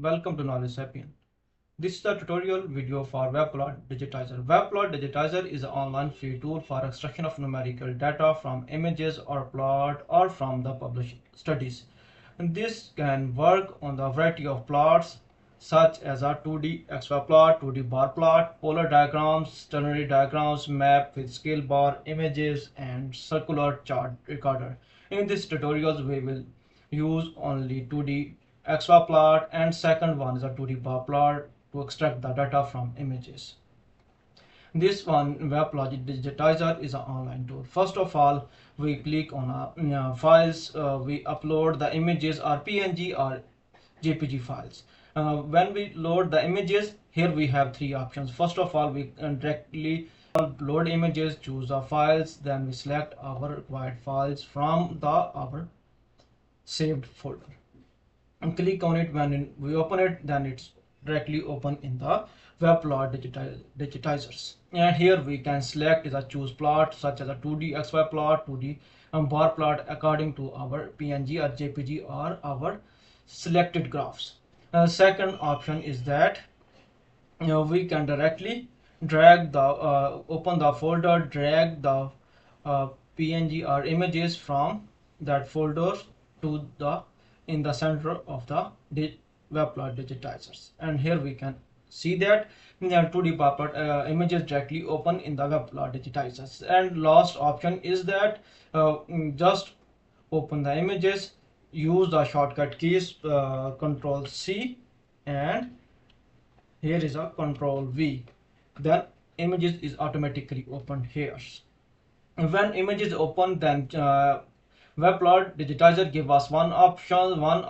Welcome to Knowledge Sapient. This is a tutorial video for WebPlotDigitizer. WebPlotDigitizer is an online free tool for extraction of numerical data from images or plot or from the published studies. And this can work on the variety of plots such as a 2D XY plot, 2D bar plot, polar diagrams, ternary diagrams, map with scale bar, images, and circular chart recorder. In this tutorial, we will use only 2D XY plot and second one is a 2D bar plot to extract the data from images. This one, WebPlotDigitizer, is an online tool. First of all, we click on files. We upload the images or PNG or JPG files. When we load the images, here we have three options. First of all, we can directly load images, choose the files, then we select our required files from our saved folder and click on it. When we open it, then it's directly open in the digitizers. And here we can select the choose plot such as a 2D XY plot, 2D bar plot according to our PNG or JPG or our selected graphs. Second option is that we can directly drag the open the folder, drag the PNG or images from that folder to the in the center of the WebPlotDigitizers. And here we can see that 2D puppet images directly open in the WebPlotDigitizers. And last option is that just open the images, use the shortcut keys Control C, and here is a Control V. Then images is automatically opened here. When image is open, then WebPlotDigitizer give us one option, one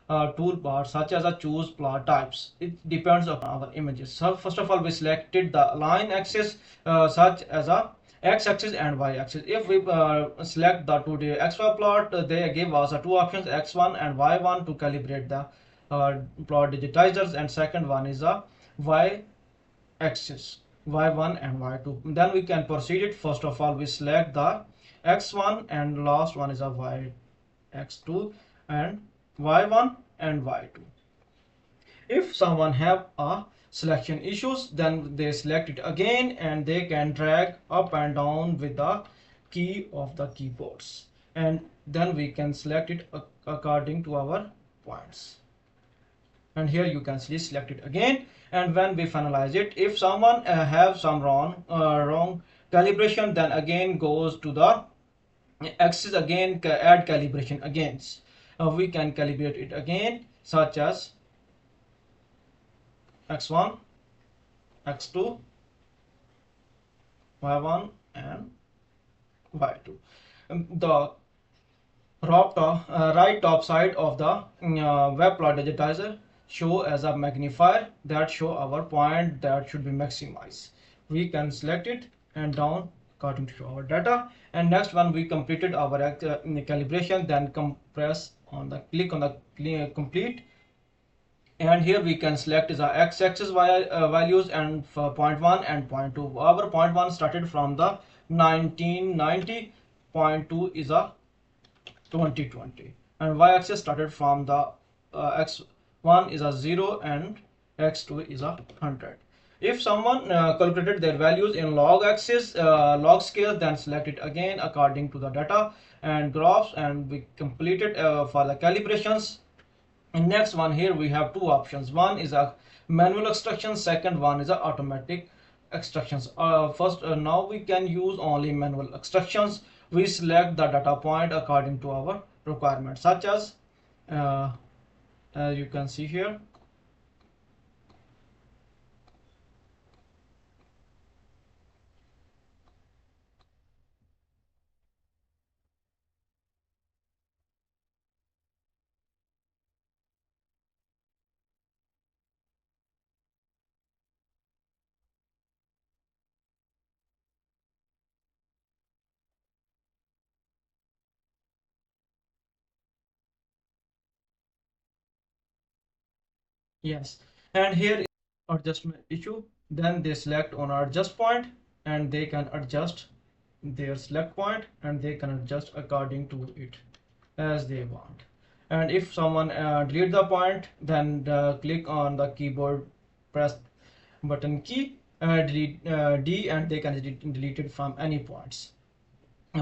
toolbar such as a choose plot types. It depends on our images. So first of all, we selected the line axis such as a x-axis and y-axis. If we select the 2D XY plot, they give us two options, x1 and y1, to calibrate the plot digitizers, and second one is a y-axis, y1 and y2. Then we can proceed it. First of all, we select the x1 and last one is a y-x2 and y1 and y2. If someone have a selection issues, then they select it again and they can drag up and down with the key of the keyboards, and then we can select it according to our points. And here you can see select it again. And when we finalize it, if someone have some wrong calibration, then again goes to the axis, again add calibration again. We can calibrate it again such as x1, x2, y1 and y2. The right top side of the WebPlotDigitizer show as a magnifier that show our point that should be maximized. We can select it and down according to our data. And next one, we completed our calibration, then compress on the click on the complete, and here we can select is our x-axis values and for 0.1 and 0.2. Our 0.1 started from the 1990, 0.2 is a 2020, and y-axis started from the x1 is a 0 and x2 is a 100. If someone calculated their values in log axis, log scale, then select it again according to the data and graphs, and we completed for the calibrations. And next one, here we have two options. One is a manual extraction, second one is a automatic extractions. First, now we can use only manual extractions. We select the data point according to our requirements, such as you can see here. Yes, and here adjustment issue. Then they select on adjust point and they can adjust their select point and they can adjust according to it as they want. And if someone delete the point, then click on the keyboard, press button key, delete D, and they can delete it from any points.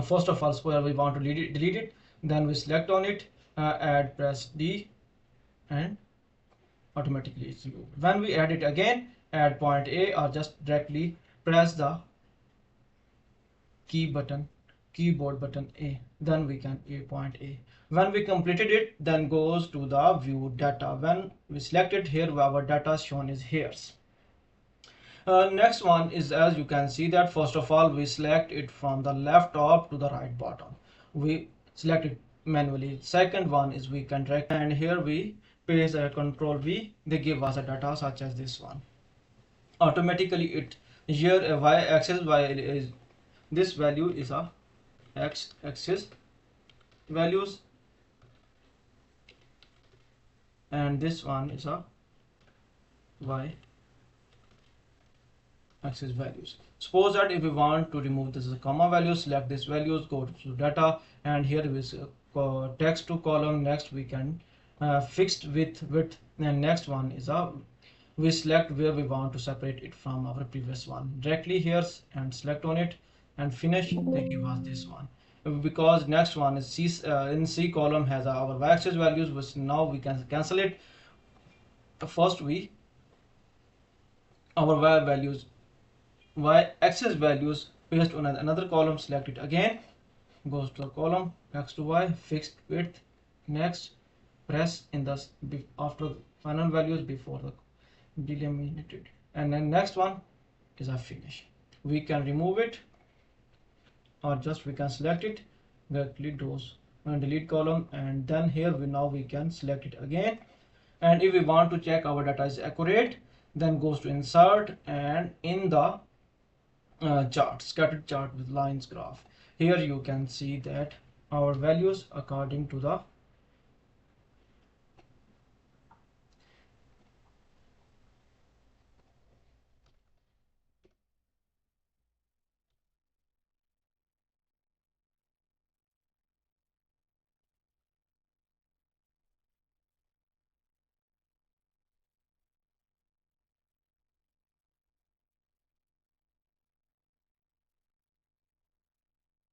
First of all, suppose we want to delete it, then we select on it, add, press D, and automatically it's removed. When we add it again, add point A, or just directly press the keyboard button A, then we can point A. When we completed it, then goes to the view data. When we select it here, our data shown is here. Next one is, as you can see, that first of all we select it from the left top to the right bottom. We select it manually. Second one is we can drag, and here we paste a control V. They give us a data such as this one. Automatically it here a y axis, y is this value is a x axis values, and this one is a y axis values. Suppose that if we want to remove this comma value, select this values, go to data, and here is text to column. Next we can fixed width, and next one is a we select where we want to separate it from our previous one directly here, and select on it and finish. They give us this one because next one is C, in C column has our y axis values, which now we can cancel it. First we our y values, y axis values paste on another column, select it again, goes to the column x to y, fixed width. Next press in the after final values before the delimited, and then next one is a finish. We can remove it, or just we can select it, directly those and delete column, and then here we can select it again. And if we want to check our data is accurate, then goes to insert, and in the chart, scattered chart with lines graph, here you can see that our values according to the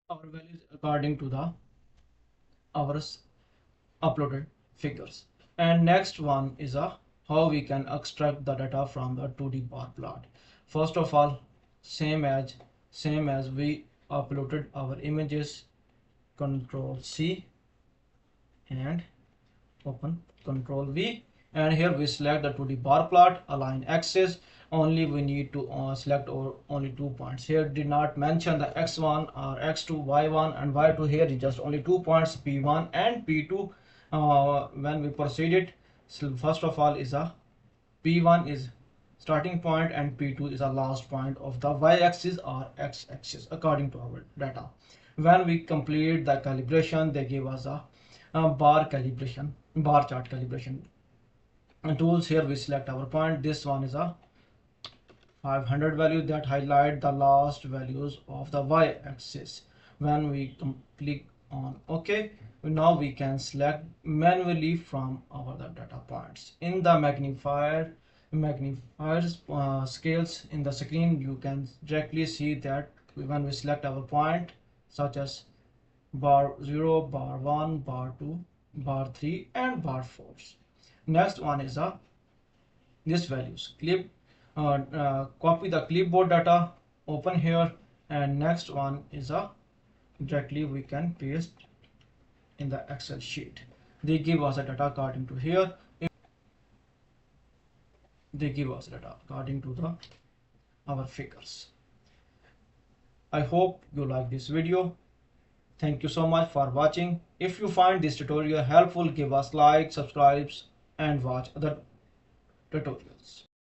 our values according to the our uploaded figures. And next one is a how we can extract the data from the 2D bar plot. First of all, same as we uploaded our images, control C and open, control V, and here we select the 2D bar plot, align axis. Only we need to select only 2 points. Here did not mention the x1 or x2, y1 and y2. Here is just only 2 points, p1 and p2. When we proceed it, so first of all is a p1 is starting point and p2 is a last point of the y-axis or x-axis according to our data. When we complete the calibration, they give us a bar chart calibration and tools. Here we select our point. This one is a 500 value that highlight the last values of the y-axis. When we click on OK, now we can select manually from our data points. In the magnifiers scales in the screen, you can directly see that when we select our point, such as bar 0, bar 1, bar 2, bar 3 and bar 4. Next one is this values copy the clipboard data, open here, and next one is directly we can paste in the Excel sheet. They give us a data according to here. They give us data according to the our figures. I hope you like this video. Thank you so much for watching. If you find this tutorial helpful, give us like, subscribe and watch other tutorials.